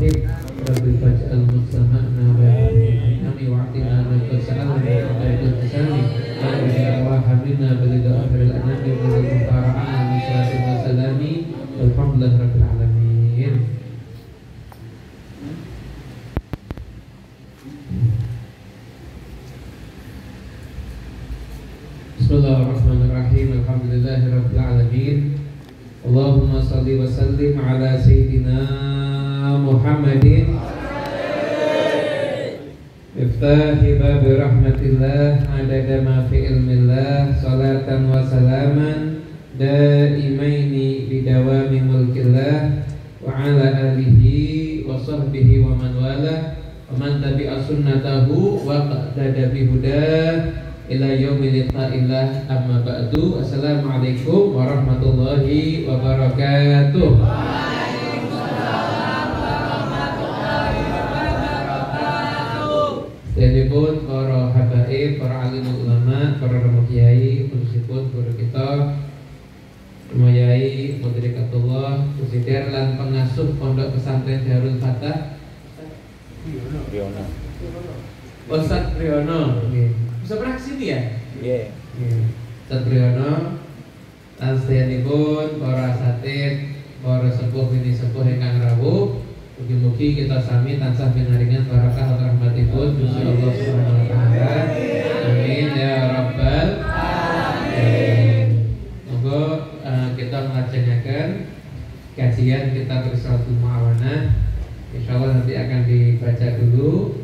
rahim. Rabbi faj'al mustama'na nami wa'atina naka sa'alna wa'atul tisani wa hamilna balida akhiril anami balida mutara'ana misalati wa salami alhamdulillah rabbil alamin. Bismillahirrahmanirrahim. Alhamdulillahi rabbil alamin. Allahumma salli wa sallim ala sayyidina Muhammadin Iftahi babi rahmatillah adada ma fi ilmillah salatan wa salaman daimaini bidawami mulkillah wa ala alihi wa sahbihi wa man wala wa man tabi'a sunnatahu wa qadada bihudah ila yaumil liqa'illah amma ba'du. Assalamualaikum warahmatullahi wabarakatuh. Sedipun para habaib, para alim ulama, para rama kiai, khususipun guru kita Yai Mudrikatullah Presiden lan pengasuh Pondok Pesantren Darul Fatah Riono. Ustaz Riono. Bisa pernah kesini ya? Iya. Ustaz Riono lan sedanipun para asatid, para sepuh bini sepuh ingkang rawuh. Mugi-mugi kita sami tansah pinaringan barakah rahmatipun Gusti Allah Subhanahu wa taala. Amin ya rabbal alamin. Monggo kita nglajengaken kajian kitab Risalatul Muawanah. Insyaallah nanti akan dibaca dulu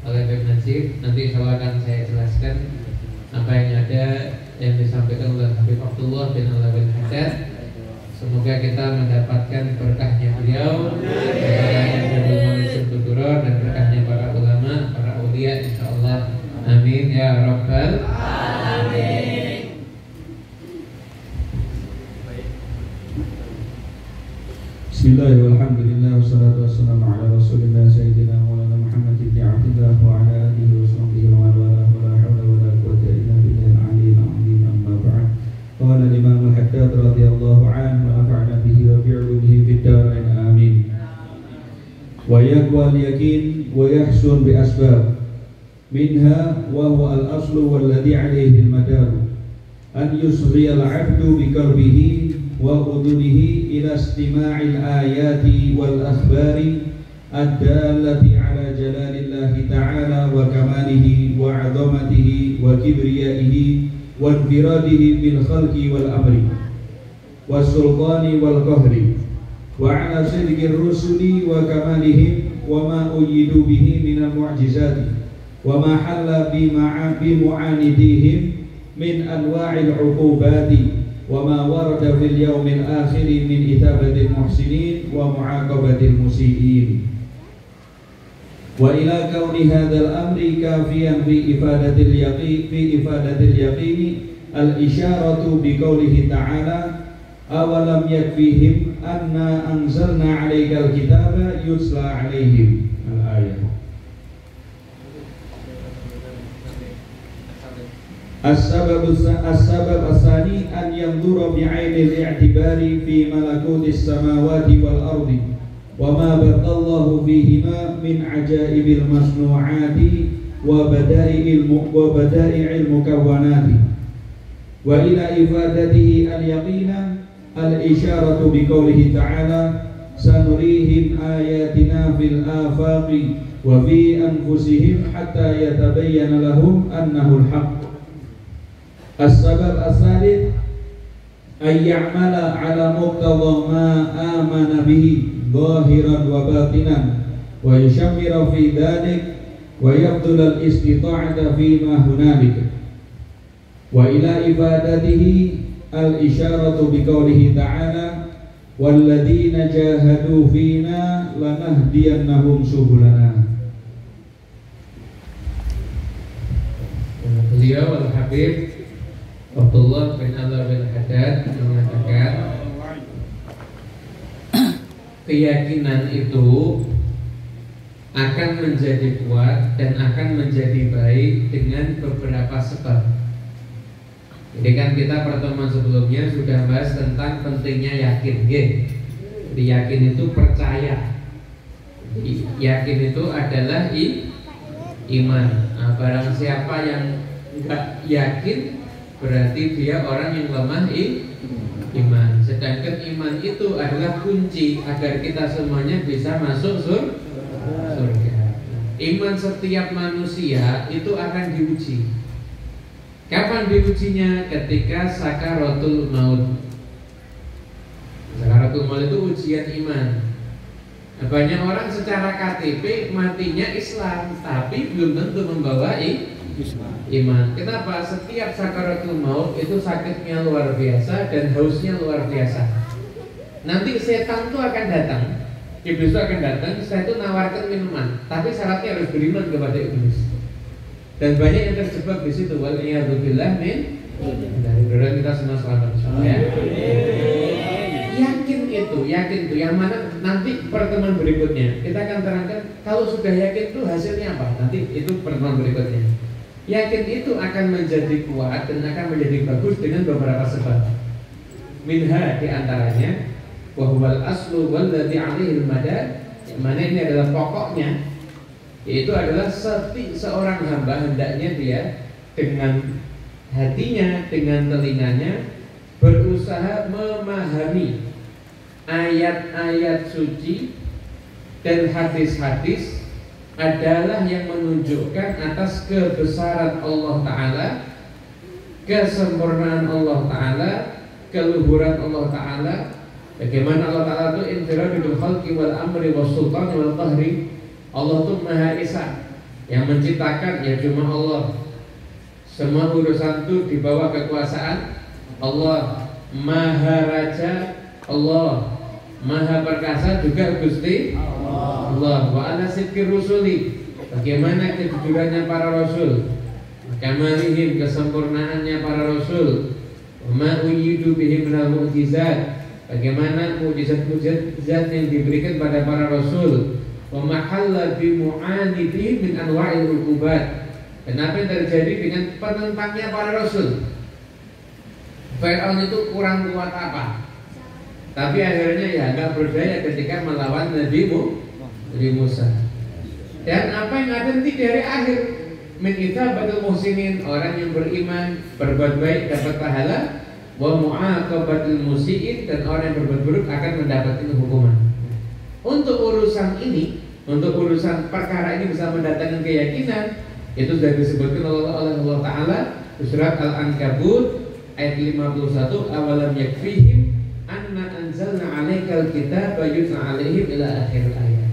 oleh Beb Najib. Nanti insyaallah akan saya jelaskan apa yang ada yang disampaikan oleh Habib Abdullah bin Alawil Haddad. Semoga kita mendapatkan berkahnya beliau, berkahnya Habib Maulid Tuduron, dan berkahnya para ulama, para aulia insyaallah. Amin ya rabbal alamin. Bismillahirrahmanirrahim. Alhamdulillah wassalatu wassalamu ala Rasulillah sayyidina Maulana Muhammad ibn Abdullah wa ala alihi wa sahbihi wa man wala wa la hawla wa la quwwata illa billahil aliyyil azim. Amma ba'd. Qala al-Imam al-Haddad radhiyallahu anhu wa nafa'na bihi wa bi'ulumihi fid darain amin. Wa yaqwa al-yaqin wa yahsun bi asbab minha wa huwa al-aslu walladhi alayhi al-madar an yusghi al-'abdu bi qalbihi wa udunihi ila istima'il ayati wal akhbari ad-dallati ala jalalillahi ta'ala wa kamalihi wa 'azamatihi wa kibriyaihi wa infiradihi bil khalqi wal amri was sultani wal qahri wa 'ala sidqir rusuli wa kamalihim wa ma uyidu bihi minal mu'jizati wa ma halla bi mu'anidihim min anwa'il 'uqubati wa ma warada fil yaumil akhir min itabatil muhsinin wa mu'aqabatil musiiin wa ila kauni hadzal amri kafiyan fi ifadatil yaqini al isyaratu bi qoulihi ta'ala awalam yakfihim anna anzalna 'alaikal kitaba yutla 'alaihim al ayat. As-sabab as-sani an yanzura bi'ainil i'tibari fi malakutis samawati wal ardi wa ma batallahu fihima min ajaibil masnu'ati wa bada'i'il mukawwanati wa ila ifadatihi al-yaqina al-isyaratu bi qoulihi ta'ala sanurihim ayatina fil afaqi wa fi anfusihim hatta yatabayyana lahum annahu al-haqq. As-sabab as-salih ay ya'mala ala muqtadha ma amana bihi zahiran wa batinan wa yushammira fi dhalik wa yabdul al-istita'ata fi ma hunalika wa ila ifadatihi al-isyaratu bi qoulihi ta'ala walladzina jahadu fina lanahdiyannahum subulana. Beliau Al-Habib Abdullah bin Alawil Haddad mengatakan keyakinan itu akan menjadi kuat dan akan menjadi baik dengan beberapa sebab. Jadi kan kita pertemuan sebelumnya sudah bahas tentang pentingnya yakin, jadi yakin itu percaya. Yakin itu adalah iman. Nah, barang siapa yang enggak yakin berarti dia orang yang lemah iman. Sedangkan iman itu adalah kunci agar kita semuanya bisa masuk surga. Iman setiap manusia itu akan diuji. Kapan diujinya? Ketika sakaratul maut. Sakaratul maut itu ujian iman. Nah, banyak orang secara KTP matinya Islam, tapi belum tentu membawa iman. Kenapa? Setiap sakaratul maut itu sakitnya luar biasa dan hausnya luar biasa. Nanti setan itu akan datang, iblis itu akan datang, setelah itu nawarkan minuman, tapi syaratnya harus beriman kepada iblis. Dan banyak yang terjebak di situ. Waliyadzubillah min. Dari kita semua selamat ya. Yakin itu yang mana nanti pertemuan berikutnya kita akan terangkan. Kalau sudah yakin itu hasilnya apa? Nanti itu pertemuan berikutnya. Yakin itu akan menjadi kuat dan akan menjadi bagus dengan beberapa sebab. Minha diantaranya wahwal aslu walladzi 'alaihi al-madad. Mana ini adalah pokoknya, yaitu adalah seorang hamba hendaknya dia dengan hatinya, dengan telinganya berusaha memahami ayat-ayat suci dan hadis-hadis adalah yang menunjukkan atas kebesaran Allah Ta'ala, kesempurnaan Allah Ta'ala, keluhuran Allah Ta'ala. Bagaimana Allah Ta'ala itu infiradul khalqi wal amri was sultani wal qahri. Allah itu Maha Esa, yang menciptakan ya cuma Allah. Semua urusan itu di bawah kekuasaan Allah. Maha Raja Allah, Maha Perkasa juga Gusti Allah. Wa ala sidqir rusuli, bagaimana kejujurannya para rasul, kamalihim, kesempurnaannya para rasul. Wa ma uyidu bihi minal mu'jizat, bagaimana mukjizat-mukjizat yang diberikan pada para rasul. Wa mahalla bi mu'anidi min anwa'il uqubat, dan apa yang terjadi dengan penentangnya para rasul. Fir'aun itu kurang kuat apa, tapi akhirnya ya enggak berdaya ketika melawan Nabi Musa. Dan apa yang ada nanti dari akhir, min ithabatul muhsinin, orang yang beriman berbuat baik dapat pahala, wa mu'aqabatul musiin, dan orang yang berbuat buruk akan mendapatkan hukuman. Untuk urusan ini, untuk urusan perkara ini bisa mendatangkan keyakinan, itu sudah disebutkan oleh Allah Ta'ala di surat Al-Ankabut ayat 51, awalam yakfihim anna anzalna 'alaikal kitaba yutla 'alaihim ila akhir ayat.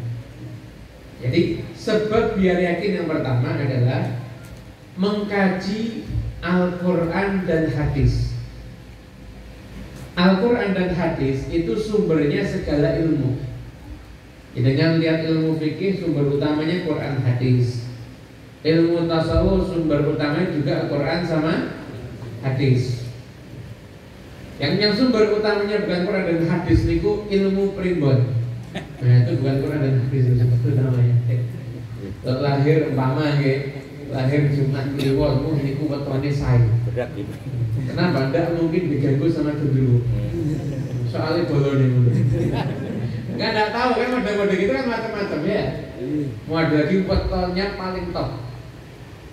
Jadi sebab biar yakin yang pertama adalah mengkaji Al-Quran dan hadis. Al-Quran dan hadis itu sumbernya segala ilmu. Dengan lihat ilmu fikih, sumber utamanya Quran hadis. Ilmu tasawuf, sumber utamanya juga Al-Quran sama hadis. Yang sumber utamanya bukan Quran dan hadis niku ilmu primbon. Nah itu bukan Quran dan hadis, itu namanya. Lahir umpama lahir Jumat Kliwon, niku wetone sae. Berat gitu. Kenapa? Enggak mungkin diganggu sama gendruwo. Soalnya bolone ngono. Enggak tahu kan mode-mode gitu kan macam-macam ya. Mau ada lagi wetonnya paling top.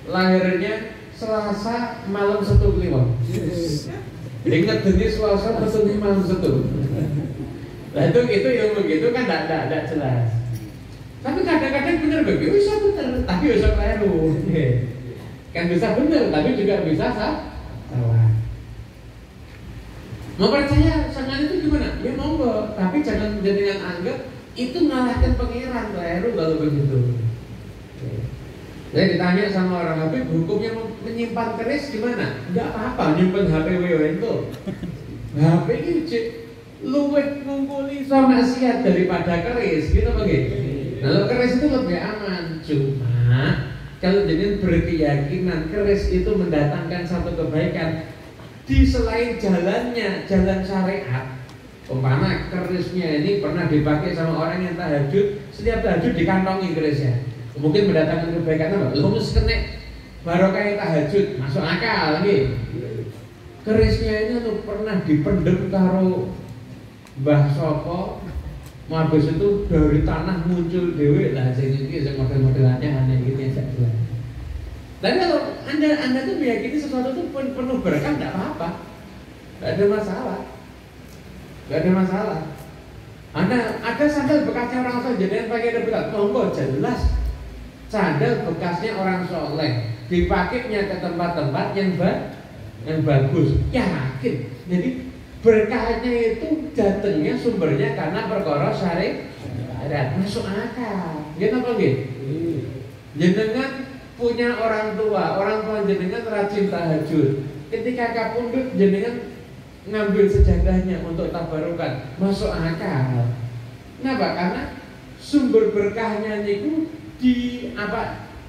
Lahirnya Selasa malam 1 Kliwon. Ingat jenis Selasa pesennya malam 1. Nah itu ilmu gitu kan enggak jelas. Tapi kadang-kadang benar begitu, bisa benar, tapi bisa keliru. Kan bisa benar, tapi juga bisa salah. Mau percaya sangat itu gimana? Ya monggo, tapi jangan jadikan anggap itu mengalahkan pangeran, keliru kalau begitu. Saya ditanya sama orang Habib, hukumnya menyimpan keris gimana? Enggak apa-apa, nyimpen HP itu. HP ini luwih ngumpuli sama maksiat daripada keris, gitu begitu. Kalau keris itu lebih aman, cuma kalau jadi berkeyakinan keris itu mendatangkan satu kebaikan di selain jalannya, jalan syariat. Umpama kerisnya ini pernah dipakai sama orang yang tahajud, setiap tahajud dikantongi kerisnya, mungkin mendatangkan kebaikan apa? Lu mesti kena barokah tahajud, masuk akal lagi. Kerisnya ini tuh pernah dipendem karo Mbah Soko, Mabus itu dari tanah muncul dewe lah, jadi model-modelannya aneh gini aja jelas. Tapi kalau anda tuh meyakini sesuatu itu penuh berkah, nggak apa-apa, nggak ada masalah, nggak ada masalah. Anda ada sandal bekasnya orang soleh, jadi pakai rebutan, monggo jelas. Sandal bekasnya orang soleh, dipakainya ke tempat-tempat yang bagus, yakin. Jadi berkahnya itu datangnya sumbernya karena perkara syariat, masuk akal. Gitu apa gitu? Jenengan punya orang tua jenengan rajin tahajud. Ketika kapundhut jenengan ngambil sejadahnya untuk tabarukan, masuk akal. Kenapa? Karena sumber berkahnya itu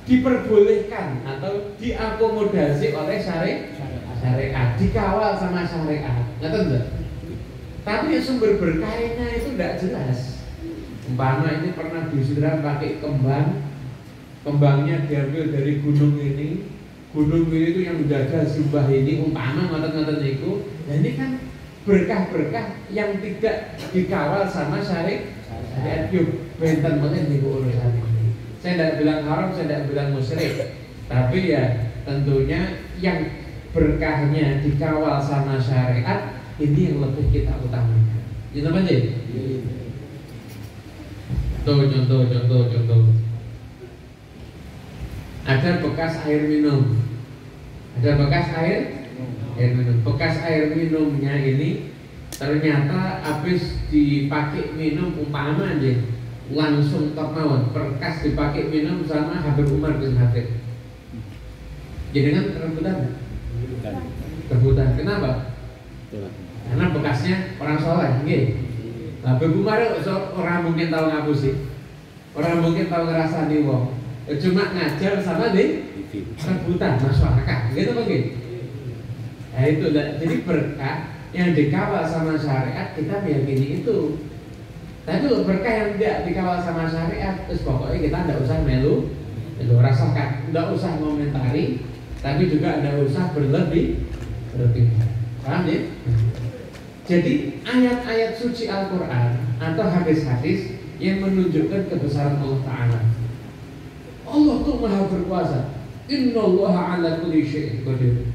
diperbolehkan atau diakomodasi oleh syariat, dikawal sama syariat. Ngerti enggak? Tapi sumber berkahnya itu tidak jelas. Umpama ini pernah disiram pakai kembangnya diambil dari gunung ini itu yang menjaga simbah ini, umpama ngoten-ngoten itu. Nah ini kan berkah-berkah yang tidak dikawal sama syariat. Yuk, benten banget nih urusan ini. Saya tidak bilang haram, saya tidak bilang musyrik, tapi ya tentunya yang berkahnya dikawal sama syariat ini yang lebih kita utamakan. Itu apa sih? Contoh. Ada bekas air minum. Bekas air minumnya ini ternyata habis dipakai minum, umpama aja langsung termawon bekas dipakai minum sama Habib Umar bin Khatib. Jadi kan rebutan. Kenapa? Karena bekasnya orang soleh, gitu. Habib Umar orang mungkin tahu ngapusi, orang mungkin tahu ngerasani wong, cuma ngajar sama di rebutan, masyarakat, gitu begitu. Nah itu, jadi berkah yang dikawal sama syariat kita meyakini itu. Tapi berkah yang tidak dikawal sama syariat, terus pokoknya kita tidak usah melu rasakan, tidak usah komentari, tapi juga tidak usah berlebihan. Paham ya? Jadi ayat-ayat suci Al-Quran atau hadis-hadis yang menunjukkan kebesaran Allah Ta'ala. Allah itu maha berkuasa. Innallaha ala kulli syai'in qadir.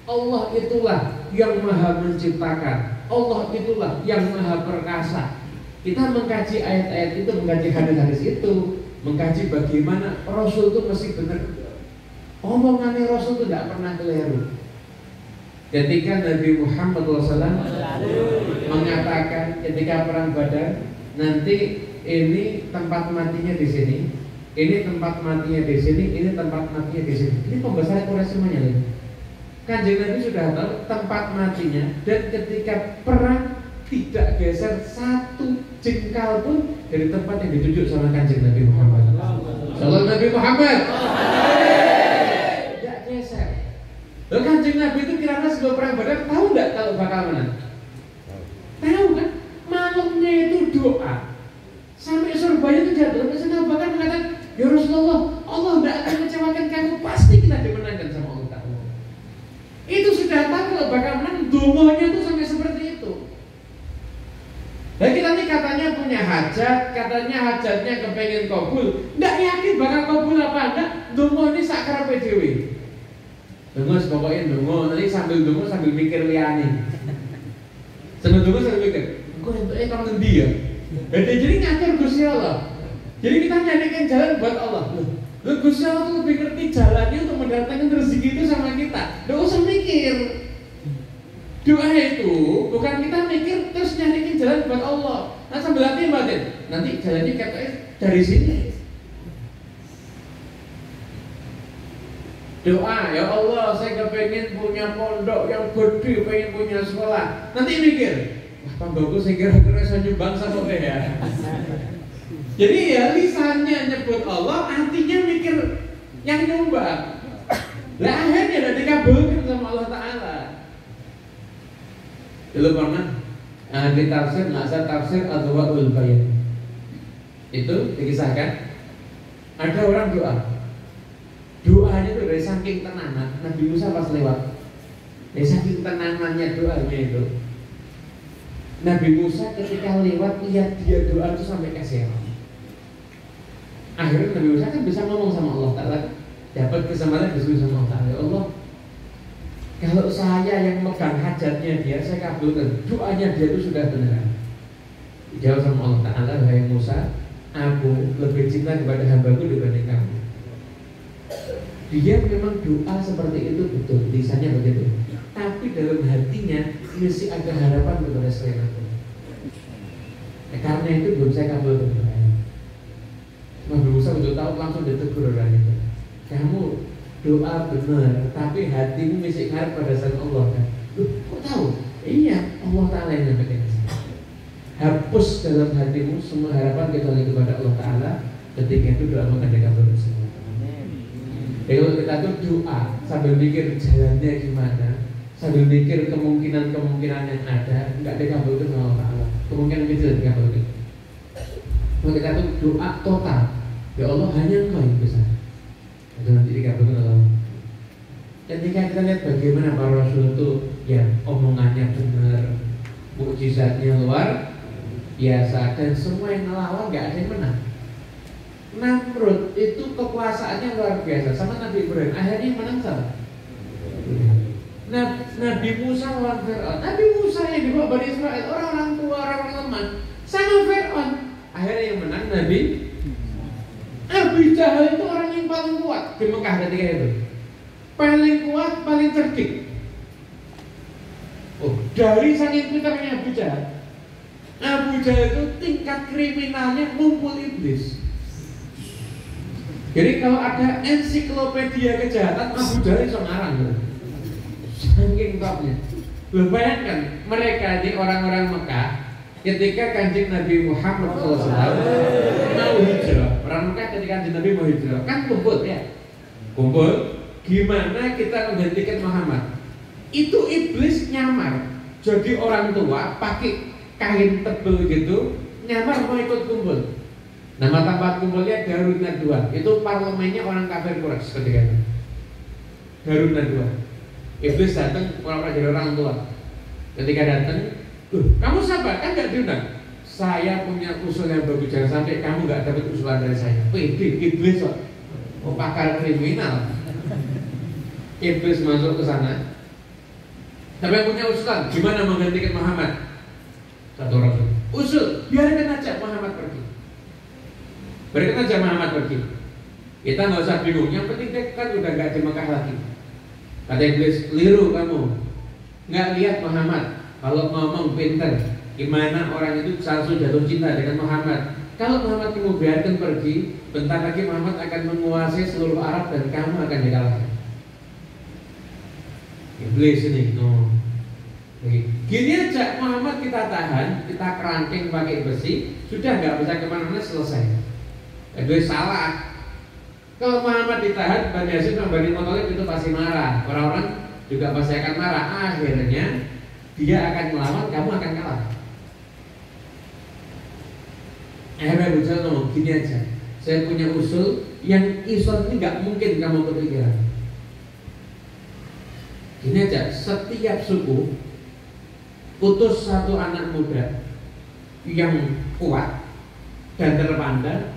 Allah itulah yang maha menciptakan. Allah itulah yang maha perkasa. Kita mengkaji ayat-ayat itu, mengkaji hadis-hadis itu, mengkaji bagaimana Rasul itu mesti benar. Omongannya Rasul itu tidak pernah keliru. Ketika Nabi Muhammad SAW mengatakan ketika perang Badar, nanti ini tempat matinya di sini, ini tempat matinya di sini, ini tempat matinya di sini. Ini pembahasan Quraisy semuanya nih. Kanjeng Nabi sudah tahu tempat matinya, dan ketika perang tidak geser satu jengkal pun dari tempat yang ditunjuk sama Kanjeng Nabi Muhammad. Salam Nabi Muhammad. Tidak geser. Loh, Kanjeng Nabi itu kira-kira sebelum perang Badar tahu nggak kalau bakal menang? Tahu kan? Malamnya itu doa sampai surbanya itu jatuh. Rasulullah bahkan mengatakan, ya Rasulullah, Allah tidak akan mengecewakan kamu, pasti kita dimenangkan sama Allah Ta'ala. Itu sudah tahu kalau bakal menang, dongonya itu sampai seperti itu. Dan kita ini katanya punya hajat, katanya hajatnya kepengen kabul, tidak yakin bakal kabul apa enggak. Dongo ini sakar PDW. Dongo pokoknya dongo, nanti sambil dongo sambil mikir liane. Sambil dongo sambil mikir, kok entuknya kamu nanti ya? Jadi ngatur Gusti Allah. Jadi kita nyarikan jalan buat Allah. Loh, Gusti Allah tuh lebih ngerti jalannya untuk mendatangkan rezeki itu sama kita. Nggak usah mikir. Doa itu bukan kita mikir terus nyarikan jalan buat Allah. Nah sambil hati batin, nanti jalannya katanya dari sini. Doa, ya Allah, saya kepengen punya pondok yang gede, pengen punya sekolah. Nanti mikir, wah tanggaku saya kira-kira saya nyumbang sama ya. Jadi ya lisannya nyebut Allah, artinya mikir yang nyumbang. Lah akhirnya udah dikabulkan sama Allah Ta'ala. Dulu pernah di tafsir, nasa tafsir Adwaul Bayan, itu dikisahkan ada orang doanya itu dari saking tenanan. Nabi Musa pas lewat, dari saking tenanannya doanya itu, Nabi Musa ketika lewat lihat dia doa itu sampai keserak. Akhirnya Nabi Musa kan bisa ngomong sama Allah Ta'ala, dapat kesempatan diskusi sama Allah Ta'ala. Ya Allah, kalau saya yang megang hajatnya dia, saya kabulkan. Doanya dia itu sudah beneran. Dijawab sama Allah Ta'ala, wahai Musa, aku lebih cinta kepada hambaku dibanding kamu. Dia memang doa seperti itu betul, lisannya begitu. Tapi dalam hatinya masih ada harapan kepada selain aku. Karena itu belum saya kabulkan doanya. Nabi Musa betul tahu langsung ditegur orang itu. Kamu doa benar, tapi hatimu masih ngarep pada selain Allah kan? Kok tahu? Iya, Allah Ta'ala yang nyampaikan. Hapus dalam hatimu semua harapan kecuali kepada Allah Ta'ala. Ketika itu doa akan dikabulkan semua. Jadi kalau kita tuh doa sambil mikir jalannya gimana, sambil mikir kemungkinan yang ada, nggak dikabulkan sama Allah Ta'ala. Kemungkinan kecil dikabulkan. Kalau kita tuh doa total, ya Allah hanya Engkau yang bisa. Itu nanti dikabulkan oleh Allah. Ketika kita lihat bagaimana para Rasul itu ya omongannya benar, mukjizatnya luar biasa, dan semua yang ngelawan nggak ada yang menang. Namrud itu kekuasaannya luar biasa sama Nabi Ibrahim, akhirnya menang sama Nabi Musa lawan Fir'aun. Nabi Musa yang dibawa Bani Israel, orang-orang tua, orang-orang lemah, sama Fir'aun, akhirnya yang menang Nabi Abu Jahal. Itu orang yang paling kuat di Mekah ketika itu, paling kuat, paling cerdik. Dari saking pintarnya Abu Jahal itu tingkat kriminalnya ngumpul iblis. Jadi kalau ada ensiklopedia kejahatan, Abu Jahal iso ngarang. Saking topnya. Bayangkan mereka ini orang-orang Mekah ketika Kanjeng Nabi Muhammad SAW mau hijrah. Orang Mekah ketika Kanjeng Nabi mau hijrah kan kumpul ya. Kumpul. Gimana kita menggantikan Muhammad? Itu iblis nyamar. Jadi orang tua pakai kain tebel gitu, nyamar mau ikut kumpul. Nama tempat kumpulnya Darun Nadwa. Itu parlemennya orang kafir Quraisy ketika itu. Darun Nadwa. Iblis datang orang-orang jadi orang tua. Ketika datang, kamu siapa? Kan gak diundang. Saya punya usul yang bagus, jangan sampai kamu gak dapat usulan dari saya. Pede, iblis kok. Oh, pakar kriminal. Iblis masuk ke sana. Tapi yang punya usulan, gimana menggantikan Muhammad? Satu orang usul, biarkan aja Muhammad pergi. Biarkan aja Muhammad pergi. Kita nggak usah bingung. Yang penting dia kan udah nggak di Mekah lagi. Kata iblis, keliru kamu. Nggak lihat Muhammad. Kalau ngomong pinter, gimana orang itu langsung jatuh cinta dengan Muhammad. Kalau Muhammad kamu biarkan pergi, bentar lagi Muhammad akan menguasai seluruh Arab dan kamu akan dikalahkan. Iblis ini, gini aja Muhammad kita tahan, kita kerangkeng pakai besi, sudah nggak bisa kemana-mana, selesai. Iblis salah. Kalau Muhammad ditahan, Bani Hashim dan Bani Muthalib itu pasti marah. Orang-orang juga pasti akan marah. Akhirnya dia akan melawan, kamu akan kalah. Akhirnya Abu Jahal ngomong gini aja, saya punya usul yang iso ini nggak mungkin kamu kepikiran. Gini aja, setiap suku utus satu anak muda yang kuat dan terpandang,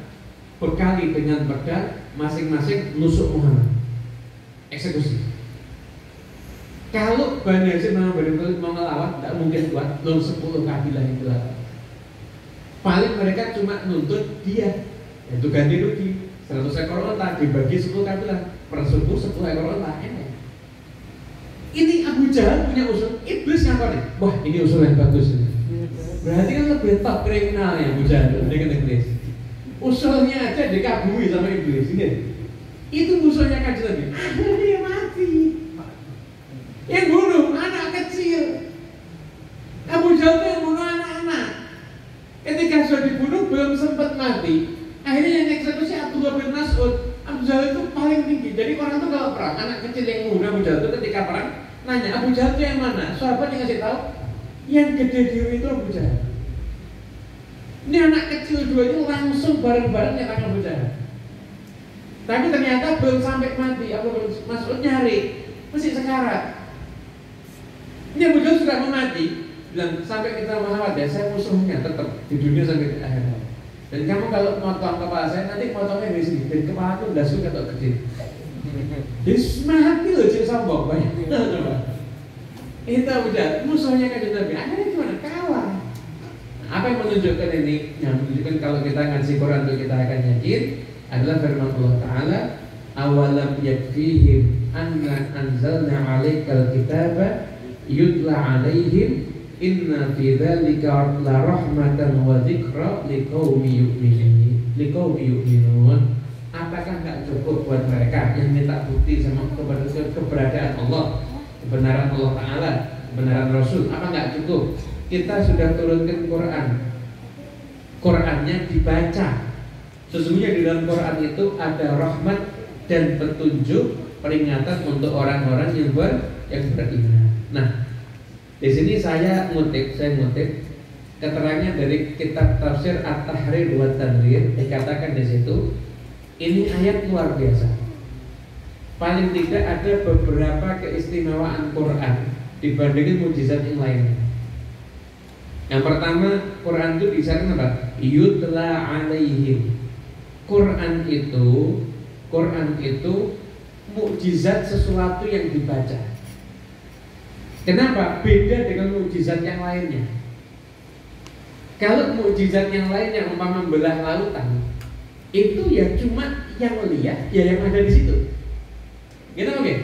bekali dengan pedang, masing-masing nusuk Muhammad, eksekusi. Kalau Bani Hashim dan Bani Muthalib mau ngelawan, tidak mungkin kuat. Belum 10 kabilah yang dilawan. Paling mereka cuma nuntut dia, yaitu ganti rugi 100 ekor unta dibagi 10 kabilah, per suku 10 ekor unta. Ini Abu Jahal punya usul, iblis yang kode. Wah, ini usul yang bagus ini. Berarti kan lebih top kriminalnya Abu Jahal dengan iblis. Usulnya aja dikabui sama iblis. Ingat, itu usulnya Kanjeng Nabi. Akhirnya dia mati. Yang bunuh anak kecil. Abu Jahal itu yang bunuh anak-anak. Ketika sudah dibunuh belum sempat mati. Akhirnya yang eksekusi Abdullah bin Mas'ud. Abu Jahal itu paling tinggi. Jadi orang itu kalau perang, anak kecil yang muda Abu Jahal itu ketika perang nanya, Abu Jahal itu yang mana? Sahabat yang ngasih tahu, yang gede diri itu Abu Jahal. Ini anak kecil dua itu langsung bareng-bareng nyerang Abu Jahal. Tapi ternyata belum sampai mati. Abu Mas'ud nyari, masih sekarat. Ini Abu Jahal sudah mau mati. bilang sampai kita Muhammad ya, saya musuhnya tetap di dunia sampai di akhirat. Dan kamu kalau motong kepala saya nanti motongnya di sini, dan kepala aku udah suka atau gede. Jadi hati loh jadi sombong banyak. Itu udah musuhnya kan Nabi. Akhirnya gimana? Kalah. Apa yang menunjukkan ini? Yang menunjukkan kalau kita ngaji Quran itu kita akan yakin adalah firman Allah Taala, awalam yakfihim anna anzalna 'alaikal kitaba yutla 'alaihim inna fi dzalika la rahmatan wa dzikra liqaumin yu'minun. Apakah enggak cukup buat mereka yang minta bukti sama keberadaan Allah, kebenaran Allah Ta'ala, kebenaran Rasul? Apa enggak cukup? Kita sudah turunkan Quran, Qurannya dibaca. Sesungguhnya di dalam Quran itu ada rahmat dan petunjuk, peringatan untuk orang-orang yang beriman. Nah, di sini saya ngutip keterangan dari kitab tafsir At-Tahrir wa Tanwir. Dikatakan di situ, ini ayat luar biasa. Paling tidak ada beberapa keistimewaan Quran dibandingin mukjizat yang lainnya. Yang pertama, Quran itu disana apa? Yutla 'alaihim. Quran itu mukjizat, sesuatu yang dibaca. Kenapa? Beda dengan mukjizat yang lainnya. Kalau mukjizat yang lainnya umpama membelah lautan, itu ya cuma yang lihat, ya yang ada di situ. Gitu oke?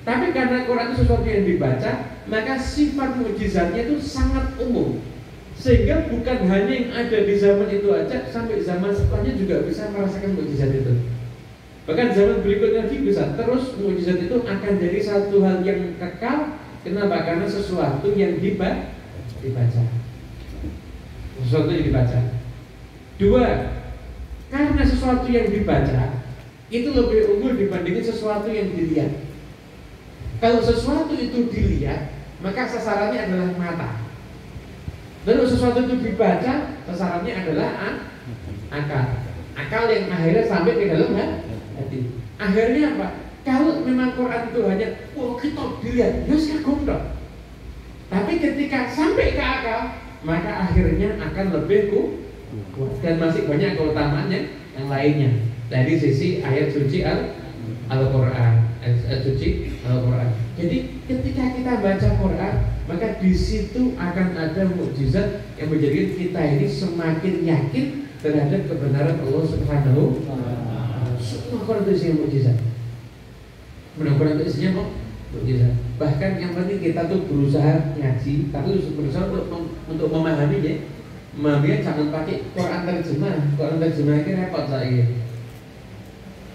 Tapi karena Quran itu sesuatu yang dibaca, maka sifat mukjizatnya itu sangat umum. Sehingga bukan hanya yang ada di zaman itu aja, sampai zaman setelahnya juga bisa merasakan mukjizat itu. Bahkan zaman berikutnya lagi bisa. Terus mukjizat itu akan jadi satu hal yang kekal. Kenapa? Karena sesuatu yang dibaca. Sesuatu yang dibaca. Dua, karena sesuatu yang dibaca itu lebih unggul dibandingin sesuatu yang dilihat. Kalau sesuatu itu dilihat, maka sasarannya adalah mata. Lalu sesuatu itu dibaca, sasarannya adalah akal. Akal yang akhirnya sampai ke dalam hati. Akhirnya apa? Kalau memang Quran itu hanya kita dilihat, ya kagum dong. Tapi ketika sampai ke akal, maka akhirnya akan lebih kuat. Dan masih banyak keutamaannya yang lainnya. Dari sisi ayat suci Al-Quran, ayat suci Al-Quran. Jadi ketika kita baca Quran, maka di situ akan ada mukjizat yang menjadikan kita ini semakin yakin terhadap kebenaran Allah Subhanahu wa Ta'ala. Semua Quran itu isinya mukjizat. Quran itu isinya mukjizat. Bahkan yang penting kita tuh berusaha ngaji, tapi berusaha untuk memahami ya. Memahami jangan pakai Quran terjemah. Quran terjemah ini repot saya.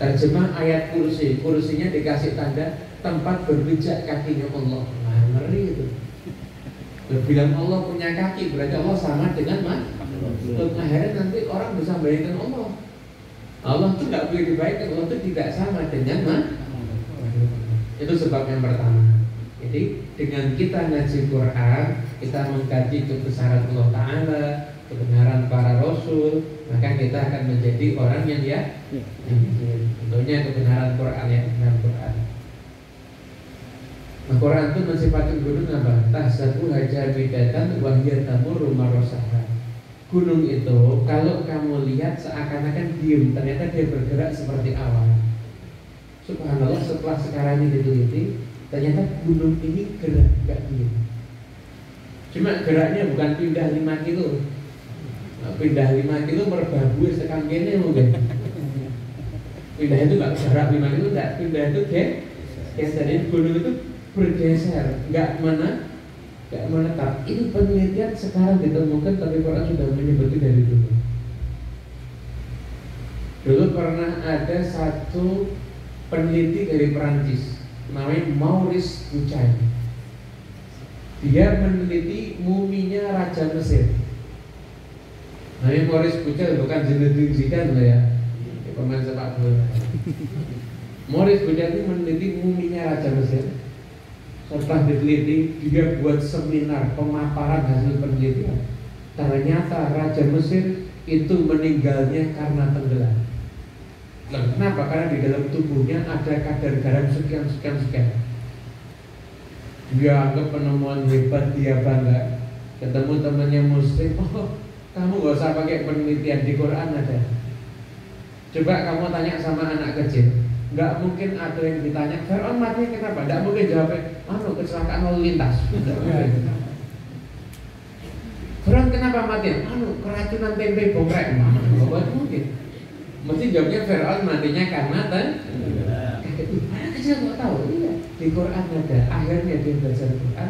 Terjemah ayat kursi, kursinya dikasih tanda tempat berpijak kakinya Allah. Nah, ngeri itu. Bilang Allah punya kaki, berarti Allah sama dengan makhluk. Akhirnya nanti orang bisa bayangkan Allah. Allah itu tidak boleh dibayangkan, Allah itu tidak sama dengan makhluk. Itu sebab yang pertama. Jadi dengan kita ngaji Quran, kita mengkaji kebesaran Allah Ta'ala, kebenaran para Rasul, maka kita akan menjadi orang yang tentunya kebenaran Quran ya, kebenaran Quran. Al-Quran itu mensifatkan gunung apa? Tahsabu hajabidatan wahya tamurru marrasaha. Gunung itu kalau kamu lihat seakan-akan diam, ternyata dia bergerak seperti awan. Subhanallah, setelah sekarang ini diteliti, ternyata gunung ini gerak, gak diam. Cuma geraknya bukan pindah 5 kilo. Pindah 5 kilo merbabu tekan kene mungkin. Pindah itu gak jarak 5 kilo, enggak, pindah itu jadi gunung itu bergeser, nggak menetap. Ini penelitian sekarang ditemukan, tapi Quran sudah menyebutnya dari dulu. Dulu pernah ada satu peneliti dari Perancis, namanya Maurice Bucaille. Dia meneliti muminya Raja Mesir. Namanya Maurice Bucaille, bukan Zinedine Zidane loh ya, pemain sepak bola. Maurice Bucaille itu meneliti muminya Raja Mesir. Setelah diteliti, dia buat seminar pemaparan hasil penelitian. Ternyata Raja Mesir itu meninggalnya karena tenggelam. Nah, kenapa? Karena di dalam tubuhnya ada kadar garam sekian. Dia anggap penemuan hebat, dia bangga. ketemu temannya muslim, oh kamu gak usah pakai penelitian, di Quran ada. Coba kamu tanya sama anak kecil, nggak mungkin ada yang ditanya Fir'aun mati kenapa? Nggak mungkin jawabnya, kecelakaan lalu lintas. Fir'aun kenapa mati? Keracunan tempe bongkrek. Nggak mungkin. Mesti jawabnya Fir'aun matinya karena anak kecil nggak tahu. Iya, di Quran ada. Akhirnya dia belajar Quran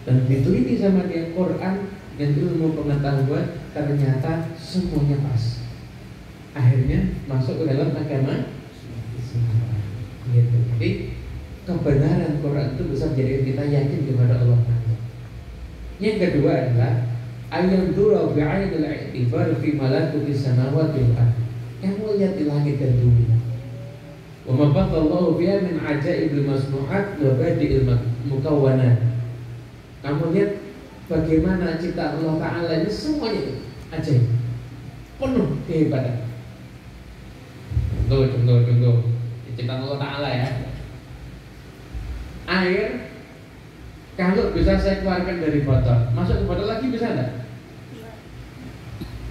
dan diteliti sama dia Quran dan ilmu pengetahuan, ternyata semuanya pas. Akhirnya masuk ke dalam agama Islam. Gitu. Jadi kebenaran Quran itu bisa menjadikan kita yakin kepada Allah. Yang kedua adalah ayat dura bi'ainil i'tibar fi malakuti samawati wal ardh. Kamu lihat di langit dan bumi. Wa ma batallahu biha min ajaibil masnu'at wa badi'il mukawwanat. Kamu lihat bagaimana ciptaan Allah Ta'ala ini semuanya ajaib, penuh kehebatan. Contoh ciptaan Allah Ta'ala ya. Air kalau bisa saya keluarkan dari botol, masuk ke botol lagi bisa enggak?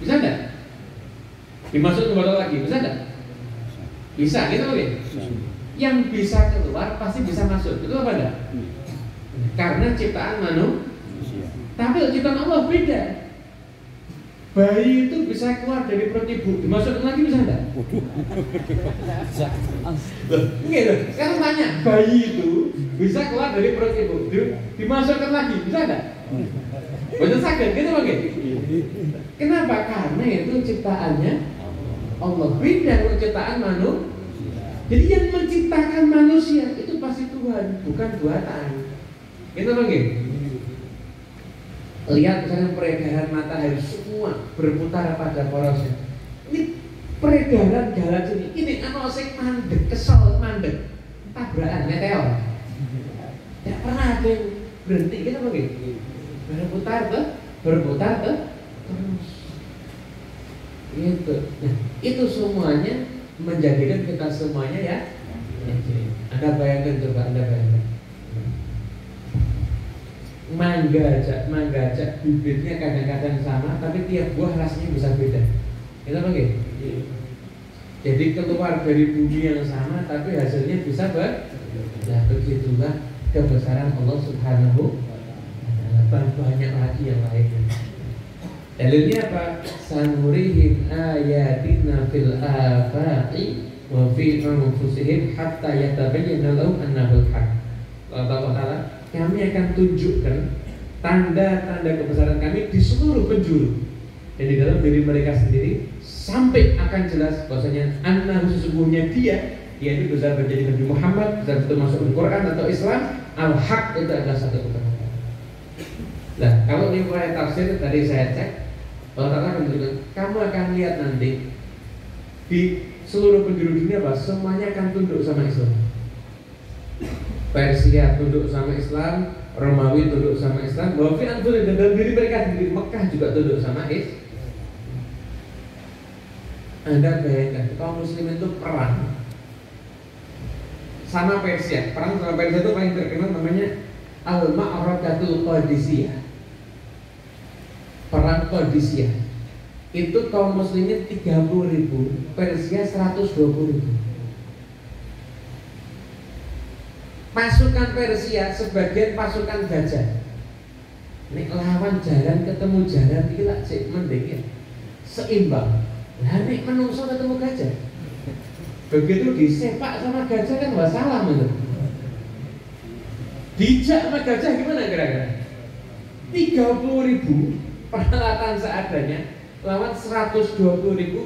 Bisa enggak? Dimasuk ke botol lagi, bisa enggak? Bisa, gitu oke? Yang bisa keluar pasti bisa masuk, betul apa enggak? Karena ciptaan manusia. Tapi ciptaan Allah beda. Bayi itu bisa keluar dari perut ibu, dimasukkan lagi bisa enggak? Gitu. Sekarang tanya, bayi itu bisa keluar dari perut ibu, dimasukkan lagi bisa enggak? Betul sakit, gitu oke? Kenapa? Karena itu ciptaannya Allah, beda dengan ciptaan manusia. Jadi yang menciptakan manusia itu pasti Tuhan, bukan buatan. Gitu oke? Lihat misalnya peredaran matahari semua berputar pada porosnya. Ini peredaran galaksi ini sing mandek, kesel mandek, tabrakan meteor. Tidak pernah ada yang berhenti, gitu begitu. Berputar terus. Gitu. Nah, itu semuanya menjadikan kita semuanya ya. Anda bayangkan, coba Anda bayangkan. Mangga aja bibitnya kadang-kadang sama, tapi tiap buah rasanya bisa beda. Itu apa gitu? Jadi keluar dari bumi yang sama, tapi hasilnya bisa berbeda. Ya begitulah kebesaran Allah Subhanahu wa Ta'ala. Banyak lagi yang lainnya. Dalilnya apa? Sanurihim ayatina fil afaqi wa fi anfusihim hatta yatabayyana lahum annahu al-haq. Allah Ta'ala, kami akan tunjukkan tanda-tanda kebesaran kami di seluruh penjuru dan di dalam diri mereka sendiri sampai akan jelas bahwasanya anna sesungguhnya dia itu bisa menjadi Nabi Muhammad dan itu masuk ke Quran atau Islam, al-haq itu adalah satu kebenaran. Nah, kalau di mulai tafsir tadi saya cek, Allah Ta'ala akan menunjukkan kamu akan lihat nanti di seluruh penjuru dunia semuanya akan tunduk sama Islam. Persia tunduk sama Islam, Romawi tunduk sama Islam, Wafi Antul dan dalam diri mereka sendiri, Mekah juga tunduk sama Islam. Anda bayangkan, kaum muslim itu perang sama Persia. Perang sama Persia itu paling terkenal namanya Al-Ma'rakatul Qadisiyah. Perang Qadisiyah. Itu kaum muslimin 30.000, Persia 120.000. Pasukan Persia sebagian pasukan gajah. Nek lawan jalan ketemu jalan gila cek mending ya. Seimbang. Lah nek menungso ketemu gajah. Begitu disepak sama gajah kan wassalam itu. Dijak sama gajah gimana kira-kira? 30.000 peralatan seadanya lawan 120.000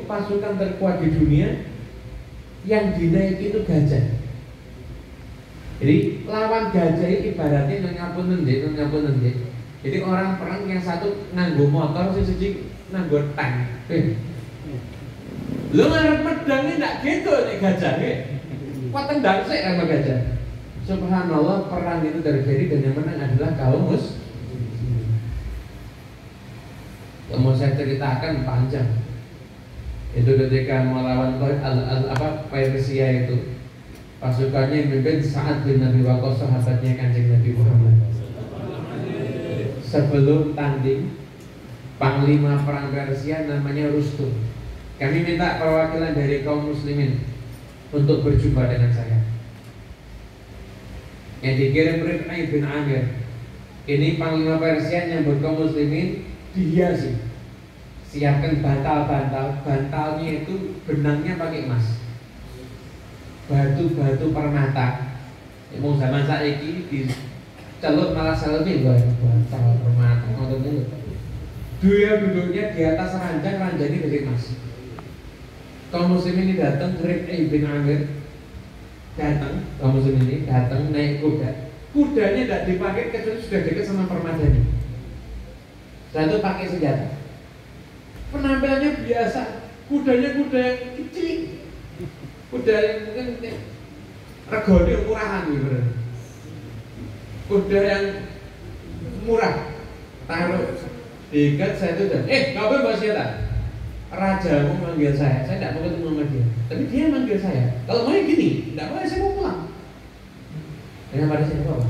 pasukan terkuat di dunia yang dinaiki itu gajah. Jadi lawan gajah ini ibaratnya ngapunten nggih. Jadi orang perang yang satu nganggo motor, sing siji nganggo tank. Lu ngarep medang ini ndak gitu nek gajah nggih. Kuat tendang sik sama gajah. Subhanallah, perang itu terjadi dan yang menang adalah kaum muslimin. Yang mau saya ceritakan panjang. Itu ketika melawan Persia itu. Pasukannya yang memimpin Sa'ad bin Nabi Waqqas, sahabatnya Kanjeng Nabi Muhammad. Sebelum tanding panglima perang Persia namanya Rustum. Kami minta perwakilan dari kaum muslimin untuk berjumpa dengan saya. Yang dikirim Rif'i bin Amir. Ini panglima Persia yang kaum muslimin, dia sih siapkan bantal-bantal. Bantalnya itu benangnya pakai emas, batu-batu permata. Mau zaman saiki dicelup malah selebih bantal permata untuk mulut. Dia duduknya di atas ranjang, ranjangnya dari emas. Kaum muslim ini datang, Rif'i bin Amir datang, kaum muslim ini datang naik kuda. Kudanya tidak dipakai kecuali sudah dekat sama permadani. Setelah itu pakai senjata. Penampilannya biasa, kudanya kuda yang kecil, kuda yang mungkin regane murahan gitu. Kuda yang murah, taruh diikat. Saya itu dan ngapain Mbak Syeta? Rajamu manggil saya tidak mau ketemu sama dia, tapi dia manggil saya. Kalau mau gini, tidak boleh, saya mau pulang. Dengan pada saya apa?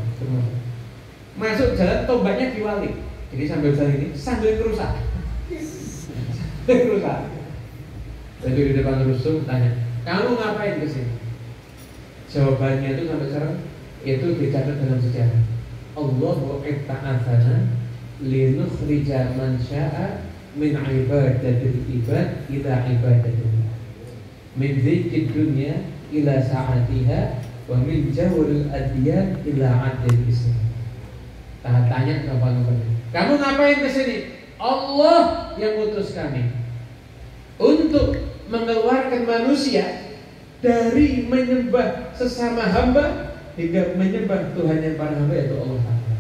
Masuk jalan, tombaknya diwalik. Jadi sambil jalan ini, sambil kerusak. Kerusak. Jadi di depan Rustum tanya, kamu ngapain kesini? Jawabannya itu sampai sekarang itu dicatat dalam sejarah. Allahu ta'ala linukhrija man sya'a min ibadatil ibad ila ibadatillah, min dzikrid dunya ila sa'atiha, wa min jawril adyan ila adil Islam. Tanya kamu ngapain kesini? Allah yang utus kami untuk mengeluarkan manusia dari menyembah sesama hamba hingga menyembah Tuhan yang para hamba, yaitu Allah Ta'ala.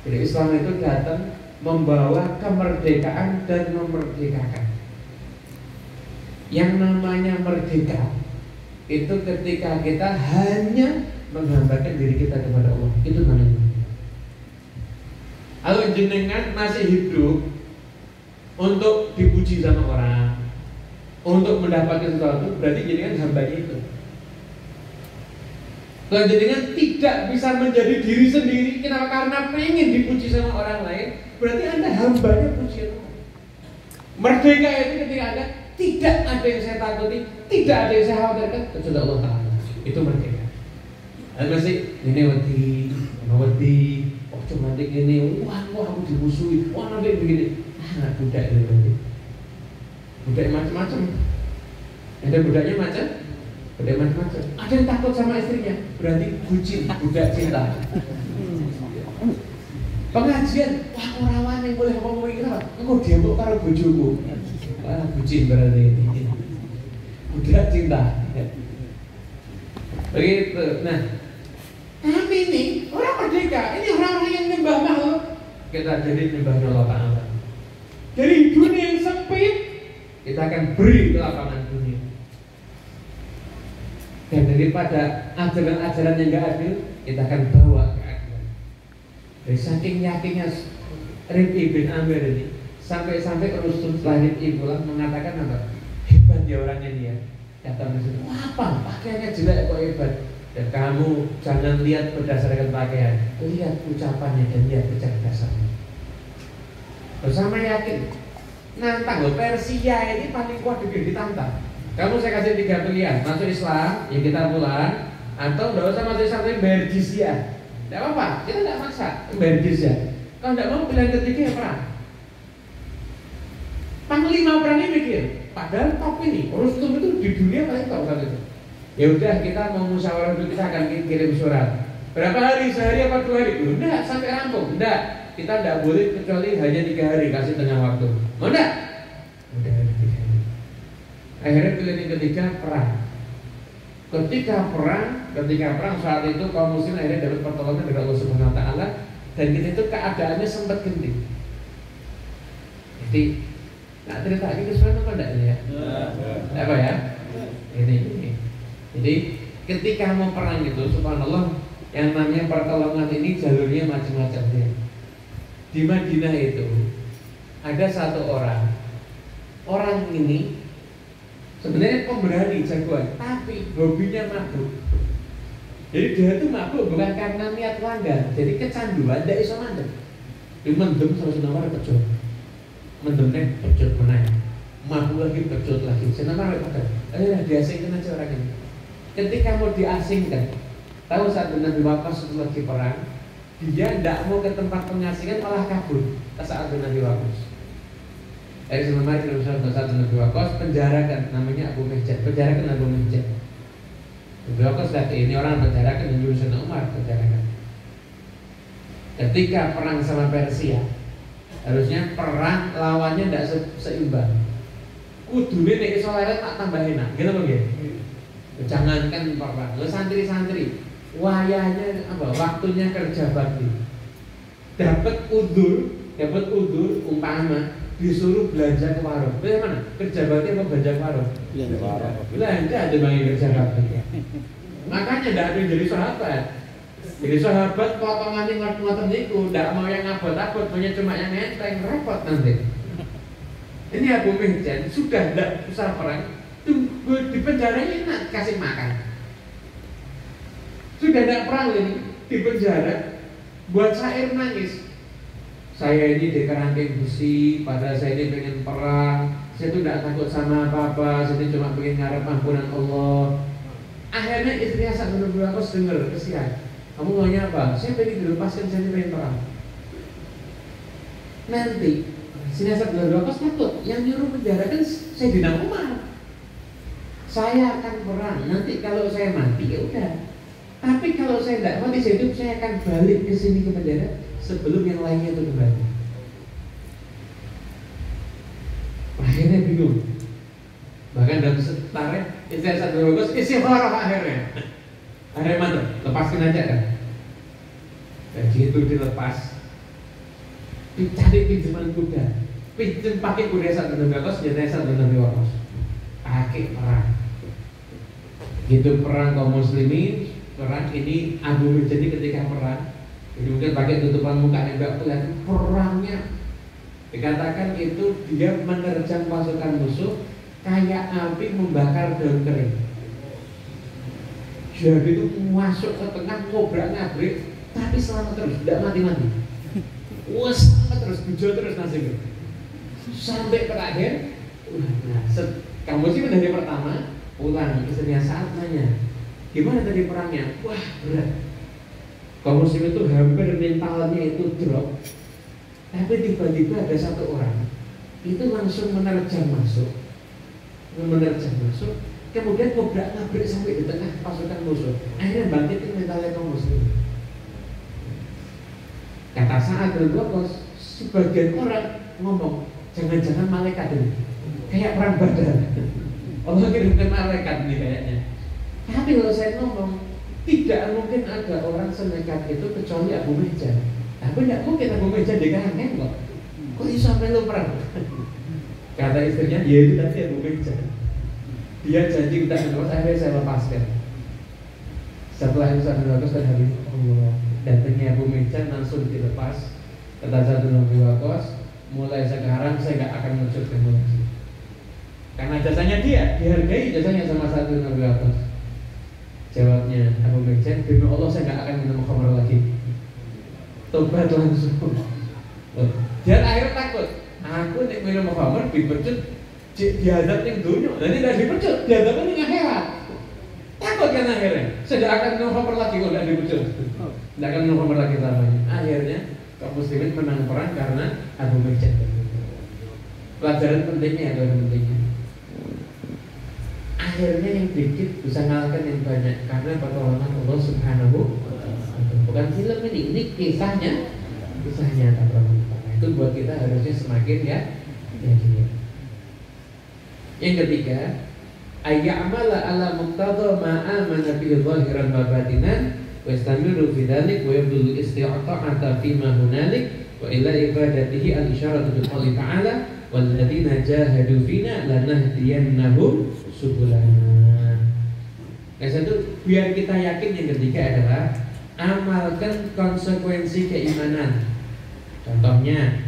Jadi Islam itu datang membawa kemerdekaan dan memerdekakan. Yang namanya merdeka itu ketika kita hanya menghambakan diri kita kepada Allah, itu namanya. Kalau jenengan masih hidup untuk dipuji sama orang, untuk mendapatkan sesuatu, berarti jenengan hambanya itu. Kalau jenengan tidak bisa menjadi diri sendiri, kenapa? Karena pengen dipuji sama orang lain, berarti Anda hambanya pujian Allah. Merdeka itu ketika Anda tidak ada yang saya takuti, tidak ada yang saya khawatirkan kecuali Allah Ta'ala. Itu merdeka. Dan masih ini wedi, oh cuma nanti ini, wah aku dimusuhi, wah nanti begini. Budak itu berarti. Budak macam-macam. Ada budaknya macam-macam. Ada yang takut sama istrinya, berarti bucin, budak cinta. Pengajian, wah orawan yang boleh ngomong ini apa? Engkau demo karo bojoku. Wah bucin berarti ini. Budak cinta. Begitu. Nah, kami ini orang merdeka. Ini orang-orang yang nyembah makhluk. Kita jadi nyembah Allah Ta'ala. Dari dunia yang sempit, kita akan beri ke lapangan dunia. Dan daripada ajaran-ajaran yang gak adil, kita akan bawa keadilan. Dari saking yakinnya Rif'i bin Amir ini, sampai-sampai Rustum setelah Rif'i pulang mengatakan apa? Hebat ya orangnya dia. Kata Rustum, apa? Pakaiannya jelek kok hebat. Dan kamu jangan lihat berdasarkan pakaian, lihat ucapannya dan lihat kecerdasannya. Bersama yakin, nantang loh, Persia ini paling kuat ditantang. Kamu saya kasih 3 pilihan, masuk Islam, ya kita pulang, atau tidak usah masuk Islam tapi bayar jizyah. Tidak apa-apa, kita tidak maksa bayar jizyah. Kalau tidak mau, pilihan ketiga ya perang. Panglima perang ini mikir, padahal top ini, Rustum itu di dunia paling top saat itu. Ya udah, kita mau musyawarah dulu, kita akan kirim surat. Berapa hari, sehari apa 2 hari? Tidak, sampai rampung, tidak. Kita tidak boleh kecuali hanya 3 hari, kasih tengah waktu. Mau tidak? Udah 3 hari. Akhirnya pilihan yang ketiga perang. Ketika perang saat itu kaum muslim akhirnya dapat pertolongan dari Allah Subhanahu Wa Taala, dan kita itu keadaannya sempat genting. Jadi, nak cerita ini kesulitan apa enggak ya? Apa ya? Ini. Jadi ketika mau perang itu, subhanallah, yang namanya pertolongan ini jalurnya macam-macam ya. Di Madinah itu ada satu orang ini sebenarnya pemberani jagoan, tapi hobinya mabuk. Jadi dia itu mabuk bukan karena niat langgar, jadi kecanduan, tidak bisa mandek. Dia mendem sama senawar kecil. mendemnya pecut meneh, mabuk lagi pecut lagi. Senama mereka diasingkan aja orang ini. Ketika mau diasingkan, tahu saat Nabi Waqqas itu lagi perang, dia tidak mau ke tempat pengasingan malah kabur saat Nabi Waqqas. Dari sebenarnya kita saat Nabi Waqqas penjarakan, namanya Abu Mihjan, penjarakan Abu Mihjan. Nabi Waqqas lihat ini orang penjarakan dan jurusan Umar penjarakan. Ketika perang sama Persia, harusnya perang lawannya tidak seimbang. Kudune nek iso leret tak tambah enak, gitu loh gitu. Jangankan perang, lo santri-santri, wayahnya apa? Waktunya kerja bakti. Dapat udur umpama disuruh belanja ke warung. Bagaimana? Kerja bakti apa belanja ke warung? Belanja ada bagi kerja bakti. Makanya tidak ada yang jadi sahabat. Jadi sahabat potongannya ngotot niku, tidak mau yang abot-abot, maunya cuma yang enteng, repot nanti. Ini Abu Mihjan sudah tidak usah perang, tunggu di penjara enak kasih makan. Sudah tidak perang ini di penjara, buat syair nangis. Saya ini di kerangkeng besi, padahal saya ini pengen perang. Saya tuh tidak takut sama apa-apa, saya ini cuma pengen ngarep ampunan Allah. Akhirnya istrinya saat menunggu aku dengar kesian. Kamu maunya apa? Saya pengen dilepaskan, saya ini pengen perang. Nanti Sinasab menunggu aku takut, yang nyuruh penjarakan Sayyidina Umar. Saya akan perang. Nanti kalau saya mati ya udah. Tapi kalau saya tidak mati hidup, saya akan balik ke sini ke penjara sebelum yang lainnya itu kembali. Akhirnya bingung. Bahkan dalam setareh istilah satu bagus isi horor akhirnya. Akhirnya mana? Lepaskan aja kan. Dan gitu dilepas. Dicari pinjaman kuda. Pinjam pakai kuda satu bagus, jadi satu bagus. Pakai perang. Gitu perang kaum muslimin. Perang ini Abu Mihjan ketika perang. Jadi mungkin pakai tutupan muka yang enggak kelihatan, perangnya dikatakan itu dia menerjang pasukan musuh kayak api membakar daun kering. Jadi itu masuk ke tengah, ngobrak-ngabrik, tapi selamat terus, tidak mati-mati. Wah, selamat terus, bujo terus nasibnya. Sampai terakhir, kamu sih dari pertama pulang, istrinya saat nanya, gimana tadi perangnya? Wah, berat. Kaum muslim itu hampir mentalnya itu drop. Tapi tiba-tiba ada satu orang itu langsung menerjang masuk, kemudian ngobrak-ngabrik sampai di tengah pasukan musuh. Akhirnya bangkitin mentalnya kaum muslim. Kata Sa'ad bin Waqqas, sebagian orang ngomong, jangan-jangan malaikat ini kayak perang Badar. Allah kirimkan malaikat nih kayaknya. Tapi kalau saya ngomong, tidak mungkin ada orang senekat itu kecuali Abu Mihjan. Tapi tidak mungkin Abu Mihjan dikahangin kok. Kok bisa melu perang? Kata istrinya, ya itu tadi Abu Mihjan. Dia janji tidak menerus, akhirnya saya lepaskan. Setelah itu saya menerus dan hari Allah datangnya Abu Mihjan langsung dilepas. Kata satu Nabi Waqqas, mulai sekarang saya tidak akan mecut kamu lagi. Karena jasanya dia, dihargai jasanya sama satu Nabi Waqqas. Jawabnya Abu Mihjan, demi Allah saya nggak akan minum khamr lagi. Tobat langsung. Dia akhirnya takut. Aku nek minum khamr dipecut, dihadap yang dunia. Dan tidak dipecut, dihadapkan dengan akhirat. Takut kan akhirnya. Saya nggak akan minum khamr lagi kalau tidak dipecut. Tidak akan minum khamr lagi selamanya. Akhirnya kaum muslimin menang perang karena Abu Mihjan. Pelajaran pentingnya adalah pentingnya. Akhirnya yang dikit bisa ngalahkan yang banyak karena pertolongan Allah Subhanahu wa Ta'ala. Bukan film ini kisahnya itu buat kita harusnya semakin ya gini. Yang ketiga, ayya'mala ala muqtada ma amana bihi zahiran wa batinan wa yastamiru fi dzalik wa yabdul isti'ta'ata fi ma hunalik wa ila ibadatihi al-isyaratu bi qouli ta'ala walladzina jahadu fina lanahdiyannahum subulana. Yang satu, biar kita yakin. Yang ketiga adalah amalkan konsekuensi keimanan. Contohnya,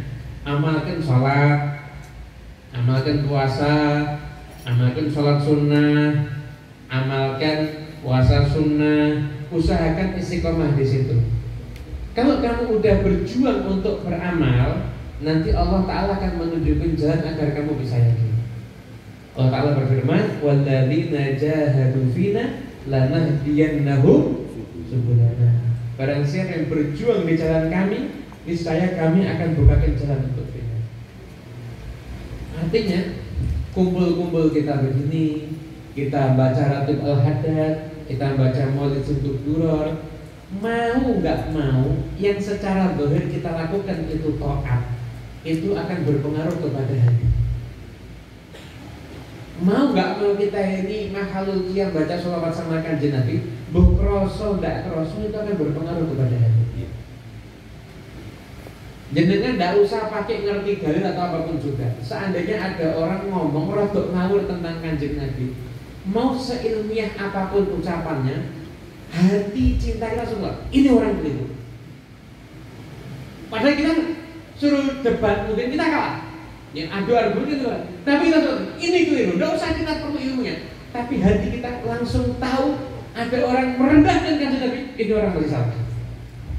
amalkan sholat, amalkan puasa, amalkan sholat sunnah, amalkan puasa sunnah. Usahakan istiqomah di situ. Kalau kamu udah berjuang untuk beramal, nanti Allah Ta'ala akan menunjukkan jalan agar kamu bisa yakin. Allah Ta'ala berfirman, walladzina jahadu fina lanahdiyannahum subulana. Barang siapa yang berjuang di jalan kami, niscaya kami akan bukakan jalan untuk kita. Artinya kumpul-kumpul kita begini, kita baca Ratib Al-Haddad, kita baca Maulid Suntuk Duror, mau nggak mau, yang secara zahir kita lakukan itu taat, itu akan berpengaruh kepada hati. Mau nggak mau kita ini mahalul qiyam baca sholawat sama kanjeng Nabi, buh kroso nggak kroso itu akan berpengaruh kepada hati. Jenengan tidak usah pakai ngerti dalil atau apapun juga. Seandainya ada orang ngomong rodok ngawur tentang kanjeng Nabi, mau seilmiah apapun ucapannya, hati cinta kita semua, ini orang begitu. Padahal kita suruh debat mungkin kita kalah, yang adu argumen itu, tapi kita suruh ini keliru, tidak usah kita perlu ilmunya, tapi hati kita langsung tahu ada orang merendahkan kanjeng Nabi, ini orang masih salah,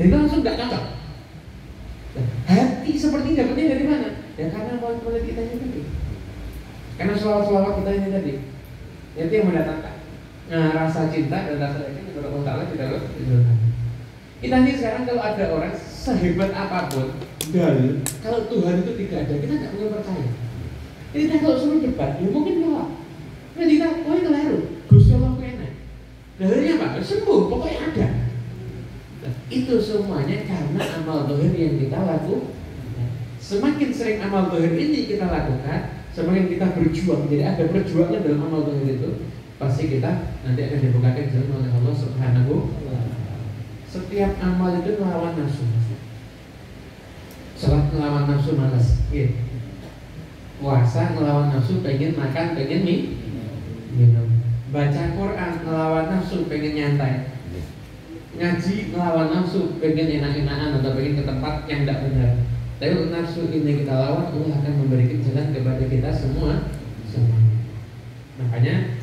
dan kita langsung tidak cocok. Hati seperti ini dapatnya dari mana? Ya karena maulid kita ini tadi, karena selawat kita ini tadi, itu yang mendatangkan rasa cinta dan rasa yakin kepada Allah Ta'ala di dalam hidup kita ini. Sekarang kalau ada orang sehebat apapun dalil, kalau Tuhan itu tidak ada, kita nggak punya percaya. Jadi kita kalau suruh debat, ya mungkin kalah. Nah kita, oh itu keliru, Gusti Allah enak. Dalilnya apa? Sembuh, pokoknya ada. Nah, itu semuanya karena amal zahir yang kita lakukan. Semakin sering amal zahir ini kita lakukan, semakin kita berjuang. Jadi ada perjuangan dalam amal zahir itu, pasti kita nanti akan dibukakan jalan oleh Allah Subhanahu wa Ta'ala. Setiap amal itu melawan nafsu. Salat melawan nafsu malas, gitu. Puasa melawan nafsu, pengen makan, pengen minum. Baca Quran melawan nafsu, pengen nyantai. Ngaji melawan nafsu, pengen enak-enakan atau pengen ke tempat yang tidak benar. Tapi untuk nafsu ini kita lawan, Allah akan memberikan jalan kepada kita semua. Makanya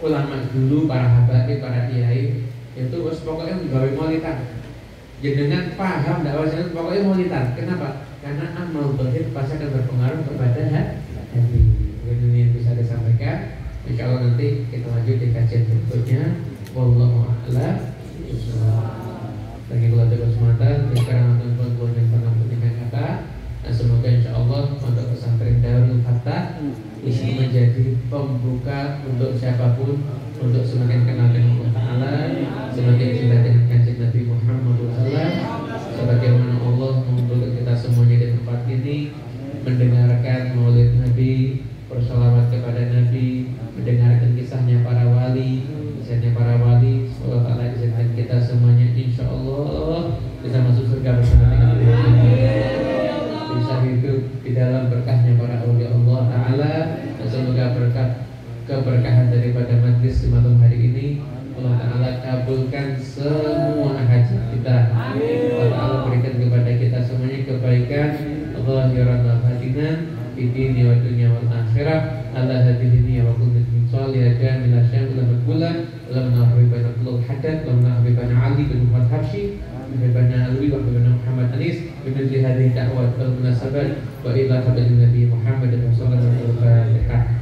ulama dulu, para habaib, para kiai itu pokoknya menggawe maulidan. Jenengan paham dakwah saya pokoknya maulidan. Kenapa? Karena amal zahir pasti akan berpengaruh kepada hati. Ini yang bisa disampaikan. Insya Allah nanti kita lanjut di kajian berikutnya. Wallahu a'lam. Bagi keluarga semata, sekarang tuan-tuan yang pernah mendengar kata, dan semoga insya Allah untuk pesantren Darul Fatah bisa menjadi pembuka untuk siapapun untuk semakin kenal dengan Allah Ta'ala, semakin cinta dengan kanjeng Nabi Muhammad SAW, sebagaimana Allah membuka kita semuanya di tempat ini mendengarkan maulid Nabi, bersalawat kepada Nabi, mendengarkan kisahnya para wali, Allah Ta'ala izinkan kita semuanya insya Allah bisa masuk surga bersama dengan Allah, bisa hidup di dalam berkahnya para awliya Allah Ta'ala, dan semoga berkat keberkahan daripada majlis di malam hari ini Allah Ta'ala kabulkan semua hajat kita. Allah Ta'ala berikan kepada kita semuanya kebaikan zahiran wa batinan di dunia wa dunia wal akhirah. Allah hadihini wa kulli min salihatin min asyam ila maqulan ila habibana Abdul Haddad wa habibana Ali bin Muhammad Habsyi habibana Alwi wa habibana Muhammad Anis bi hadhihi da'wat wal munasabat wa ila habibi Nabi Muhammad sallallahu alaihi wasallam.